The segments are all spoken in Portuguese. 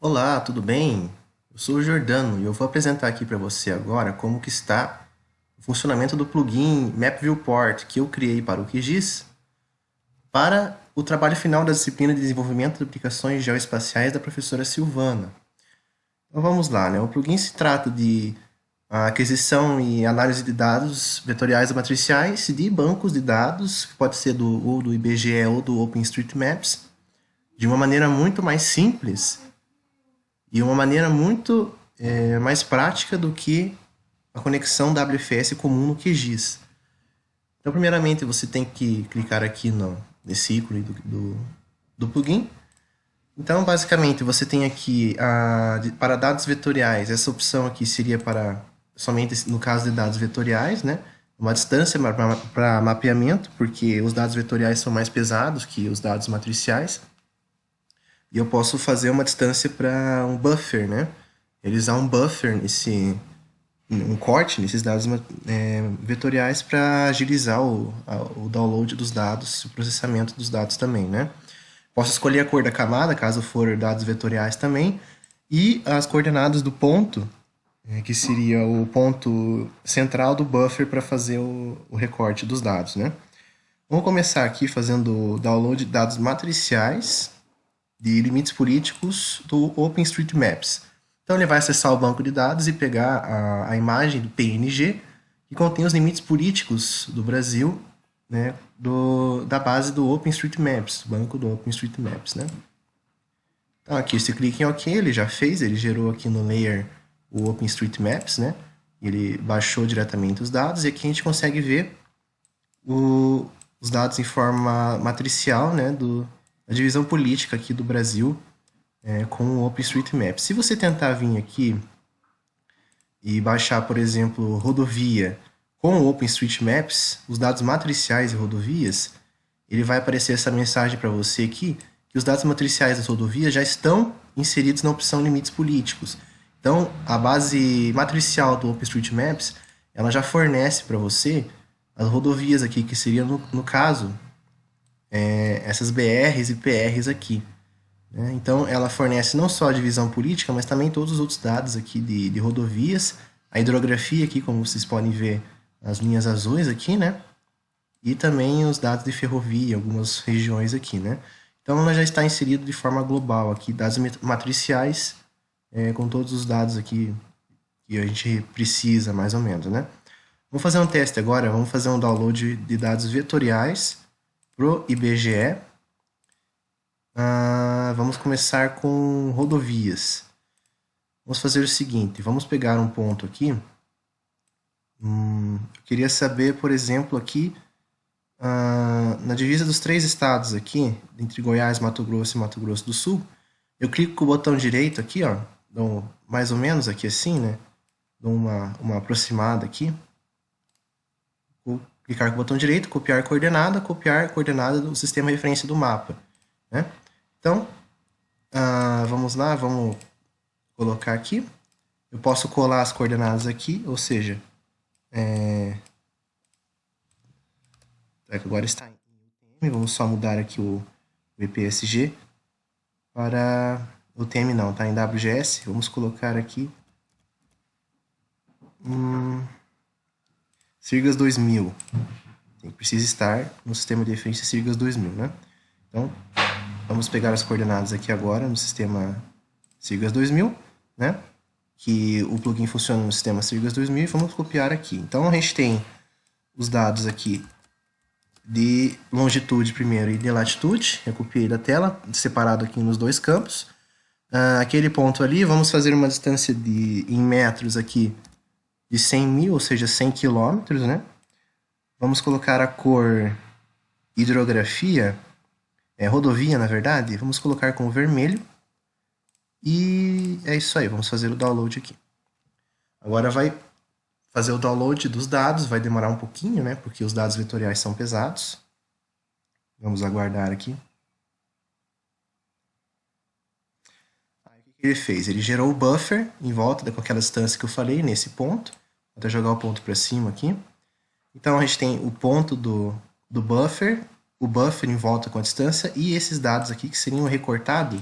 Olá, tudo bem? Eu sou o Jordano e eu vou apresentar aqui para você agora como que está o funcionamento do plugin Map Viewport que eu criei para o QGIS para o trabalho final da disciplina de desenvolvimento de aplicações geoespaciais da professora Silvana. Então vamos lá, né? O plugin se trata de a aquisição e análise de dados vetoriais e matriciais de bancos de dados, que pode ser ou do IBGE ou do OpenStreetMaps, de uma maneira muito mais simples e uma maneira muito mais prática do que a conexão WFS comum no QGIS. Então, primeiramente, você tem que clicar aqui nesse ícone do plugin. Então, basicamente, você tem aqui para dados vetoriais, essa opção aqui seria para somente no caso de dados vetoriais, né? Uma distância para mapeamento, porque os dados vetoriais são mais pesados que os dados matriciais. E eu posso fazer uma distância para um buffer, né? Realizar um buffer um corte nesses dados vetoriais para agilizar o download dos dados, o processamento dos dados também, né? Posso escolher a cor da camada, caso for dados vetoriais também, e as coordenadas do ponto, que seria o ponto central do buffer para fazer o recorte dos dados, né? Vamos começar aqui fazendo o download de dados matriciais de limites políticos do OpenStreetMaps. Então ele vai acessar o banco de dados e pegar a imagem do PNG que contém os limites políticos do Brasil, né, da base do OpenStreetMaps, banco do OpenStreetMaps, né? Então aqui você clica em OK, ele já fez, ele gerou aqui no layer o OpenStreetMaps, né? Ele baixou diretamente os dados e aqui a gente consegue ver os dados em forma matricial, né, da divisão política aqui do Brasil com o OpenStreetMap. Se você tentar vir aqui e baixar, por exemplo, rodovia com o OpenStreetMaps, os dados matriciais de rodovias, ele vai aparecer essa mensagem para você aqui, que os dados matriciais das rodovias já estão inseridos na opção limites políticos. Então, a base matricial do OpenStreetMaps, ela já fornece para você as rodovias aqui, que seriam, no caso, essas BRs e PRs aqui. Né? Então, ela fornece não só a divisão política, mas também todos os outros dados aqui de rodovias, a hidrografia aqui, como vocês podem ver, as linhas azuis aqui, né? E também os dados de ferrovia, algumas regiões aqui, né? Então, ela já está inserido de forma global aqui, dados matriciais, com todos os dados aqui que a gente precisa, mais ou menos, né? Vamos fazer um teste agora, vamos fazer um download de dados vetoriais pro IBGE. Vamos começar com rodovias. Vamos fazer o seguinte, vamos pegar um ponto aqui. Eu queria saber, por exemplo, aqui, na divisa dos 3 estados aqui, entre Goiás, Mato Grosso e Mato Grosso do Sul, eu clico com o botão direito aqui, ó, dou mais ou menos aqui assim, né? Dou uma aproximada aqui. Vou clicar com o botão direito, copiar coordenada do sistema de referência do mapa, né? Então, vamos lá, vamos colocar aqui. Eu posso colar as coordenadas aqui, ou seja, agora está em UTM, vamos só mudar aqui o VPSG para UTM não, está em WGS, vamos colocar aqui Sirgas 2000, precisa estar no sistema de referência Sirgas 2000, né? Então, vamos pegar as coordenadas aqui agora no sistema Sirgas 2000, né? Que o plugin funciona no sistema Sirgas 2000 e vamos copiar aqui. Então, a gente tem os dados aqui de longitude primeiro e de latitude. Eu copiei da tela, separado aqui nos dois campos. Aquele ponto ali, vamos fazer uma distância em metros aqui de 100 mil, ou seja, 100 quilômetros, né? Vamos colocar a cor hidrografia, rodovia, na verdade, vamos colocar com vermelho. E é isso aí, vamos fazer o download aqui. Agora vai fazer o download dos dados, vai demorar um pouquinho, né? Porque os dados vetoriais são pesados. Vamos aguardar aqui. Aí, o que ele fez? Ele gerou o buffer em volta com aquela distância que eu falei, nesse ponto. Vou até jogar o ponto para cima aqui. Então, a gente tem o ponto do buffer, o buffer em volta com a distância, e esses dados aqui que seriam recortados,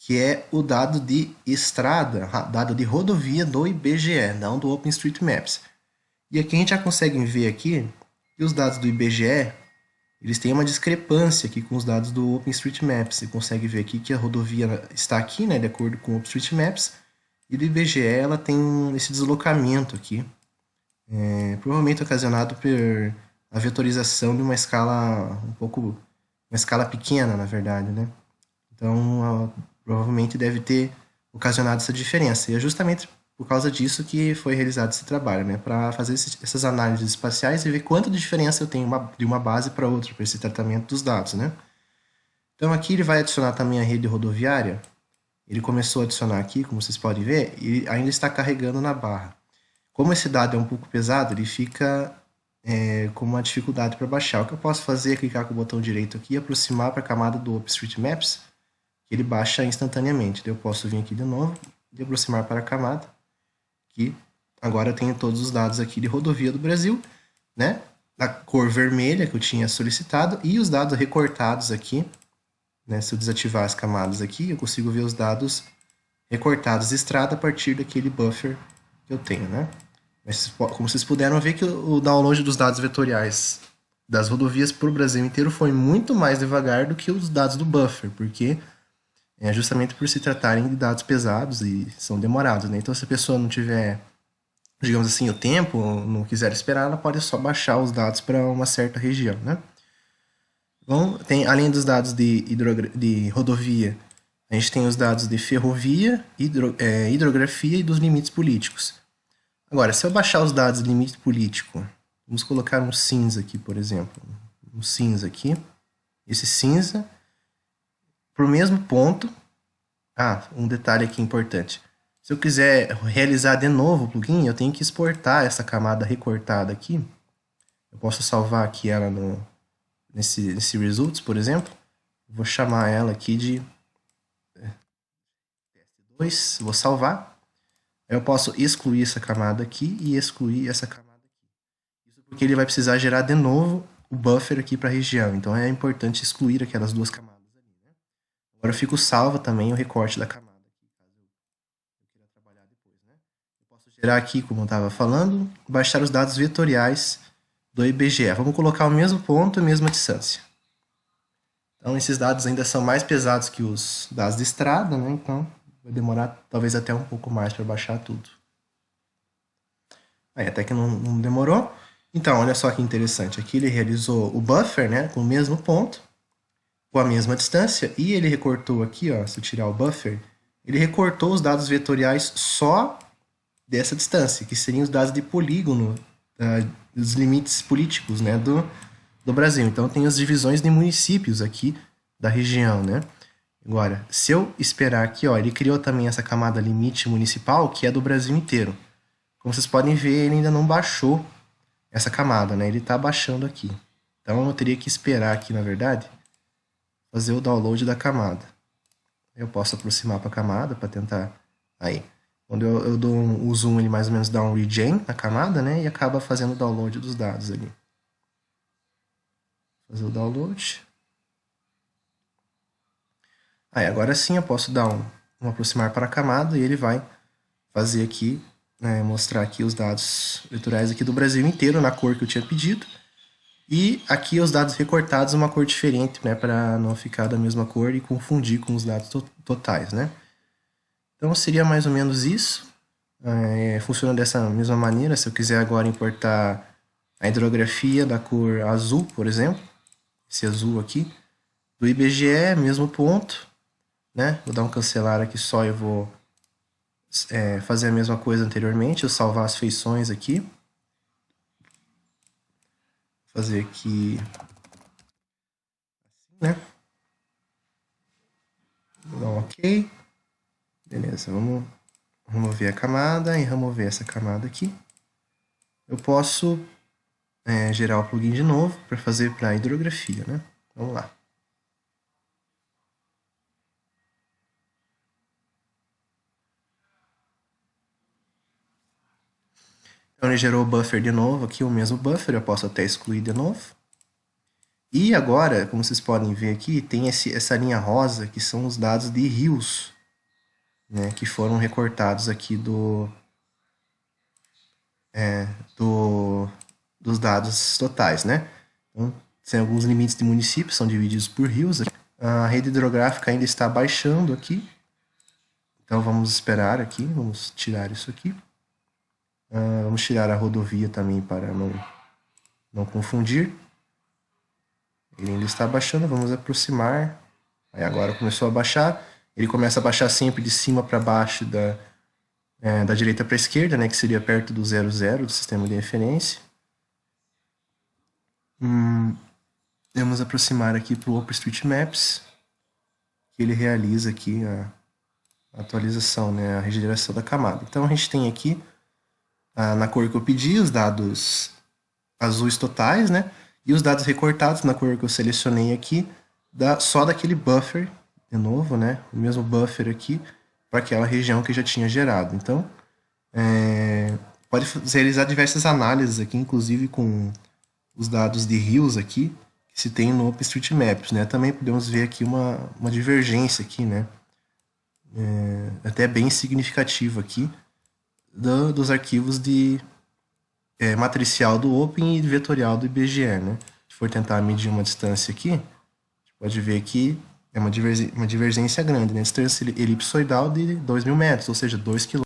que é o dado de estrada, dado de rodovia do IBGE, não do OpenStreetMaps. E aqui a gente já consegue ver aqui que os dados do IBGE, eles têm uma discrepância aqui com os dados do OpenStreetMaps. Você consegue ver aqui que a rodovia está aqui, né, de acordo com o OpenStreetMaps, e do IBGE ela tem esse deslocamento aqui, provavelmente ocasionado por a vetorização de uma escala uma escala pequena, na verdade, né? Então, provavelmente deve ter ocasionado essa diferença. E é justamente por causa disso que foi realizado esse trabalho, né? Para fazer essas análises espaciais e ver quanto de diferença eu tenho de uma base para outra, para esse tratamento dos dados, né? Então, aqui ele vai adicionar também a rede rodoviária. Ele começou a adicionar aqui, como vocês podem ver, e ainda está carregando na barra. Como esse dado é um pouco pesado, ele fica com uma dificuldade para baixar. O que eu posso fazer é clicar com o botão direito aqui e aproximar para a camada do OpenStreetMaps, que ele baixa instantaneamente. Eu posso vir aqui de novo e aproximar para a camada, que agora eu tenho todos os dados aqui de rodovia do Brasil, né? Da cor vermelha que eu tinha solicitado e os dados recortados aqui, né? Se eu desativar as camadas aqui, eu consigo ver os dados recortados de estrada a partir daquele buffer que eu tenho, né? Mas, como vocês puderam ver que o download dos dados vetoriais das rodovias para o Brasil inteiro foi muito mais devagar do que os dados do buffer, porque é justamente por se tratarem de dados pesados e são demorados, né? Então, se a pessoa não tiver, digamos assim, o tempo, não quiser esperar, ela pode só baixar os dados para uma certa região, né? Bom, além dos dados de rodovia, a gente tem os dados de ferrovia, hidrografia e dos limites políticos. Agora, se eu baixar os dados de limite político, vamos colocar um cinza aqui, por exemplo. Um cinza aqui. Esse cinza, para o mesmo ponto. Um detalhe aqui importante. Se eu quiser realizar de novo o plugin, eu tenho que exportar essa camada recortada aqui. Eu posso salvar aqui ela nesse results, por exemplo. Vou chamar ela aqui de teste2. Vou salvar. Eu posso excluir essa camada aqui e excluir essa camada aqui. Isso porque ele vai precisar gerar de novo o buffer aqui para a região. Então é importante excluir aquelas duas camadas ali, né? Agora eu fico salvo também o recorte da camada aqui, caso eu queira trabalhar depois, né? Eu posso gerar aqui, como eu estava falando, baixar os dados vetoriais do IBGE. Vamos colocar o mesmo ponto e a mesma distância. Então esses dados ainda são mais pesados que os dados de estrada, né? Então vai demorar talvez até um pouco mais para baixar tudo. Aí até que não demorou. Então, olha só que interessante. Aqui ele realizou o buffer, né, com o mesmo ponto, com a mesma distância, e ele recortou aqui, ó, se eu tirar o buffer, ele recortou os dados vetoriais só dessa distância, que seriam os dados de polígono, dos limites políticos, né, do Brasil. Então tem as divisões de municípios aqui da região, né? Agora, se eu esperar aqui, ó, ele criou também essa camada limite municipal, que é do Brasil inteiro. Como vocês podem ver, ele ainda não baixou essa camada, né? Ele está baixando aqui. Então, eu teria que esperar aqui, na verdade, fazer o download da camada. Eu posso aproximar para a camada para tentar... Aí, quando eu dou o zoom, ele mais ou menos dá um regen na camada, né? E acaba fazendo o download dos dados ali. Fazer o download... Aí, agora sim eu posso dar um aproximar para a camada e ele vai fazer aqui, né, mostrar aqui os dados vetoriais aqui do Brasil inteiro na cor que eu tinha pedido. E aqui os dados recortados uma cor diferente, né, para não ficar da mesma cor e confundir com os dados totais, né. Então seria mais ou menos isso. Funciona dessa mesma maneira. Se eu quiser agora importar a hidrografia da cor azul, por exemplo, esse azul aqui, do IBGE, mesmo ponto. Né? Vou dar um cancelar aqui só e vou fazer a mesma coisa anteriormente, eu salvar as feições aqui. Fazer aqui assim, né? Vou dar um OK. Beleza, vamos remover a camada e remover essa camada aqui. Eu posso gerar o plugin de novo para fazer para a hidrografia, né? Vamos lá. Então ele gerou o buffer de novo, aqui o mesmo buffer, eu posso até excluir de novo. E agora, como vocês podem ver aqui, tem essa linha rosa, que são os dados de rios né, que foram recortados aqui dos dados totais, né? Então, tem alguns limites de municípios, são divididos por rios. A rede hidrográfica ainda está baixando aqui, então vamos esperar aqui, vamos tirar isso aqui. Vamos tirar a rodovia também para não confundir. Ele ainda está baixando, vamos aproximar. Aí agora começou a baixar. Ele começa a baixar sempre de cima para baixo da direita para a esquerda, né, que seria perto do 00 do sistema de referência. Vamos aproximar aqui para o OpenStreetMaps, que ele realiza aqui a atualização, né, a regeneração da camada. Então a gente tem aqui, na cor que eu pedi, os dados azuis totais, né, e os dados recortados na cor que eu selecionei aqui, só daquele buffer, de novo, né, o mesmo buffer aqui, para aquela região que já tinha gerado. Então, pode realizar diversas análises aqui, inclusive com os dados de rios aqui, que se tem no OpenStreetMaps, né? Também podemos ver aqui uma divergência aqui, né? Até bem significativa aqui, dos arquivos de matricial do Open e vetorial do IBGE, né? Se for tentar medir uma distância aqui, a gente pode ver que é uma divergência grande, né? Distância elipsoidal de 2.000 metros, ou seja, 2 km.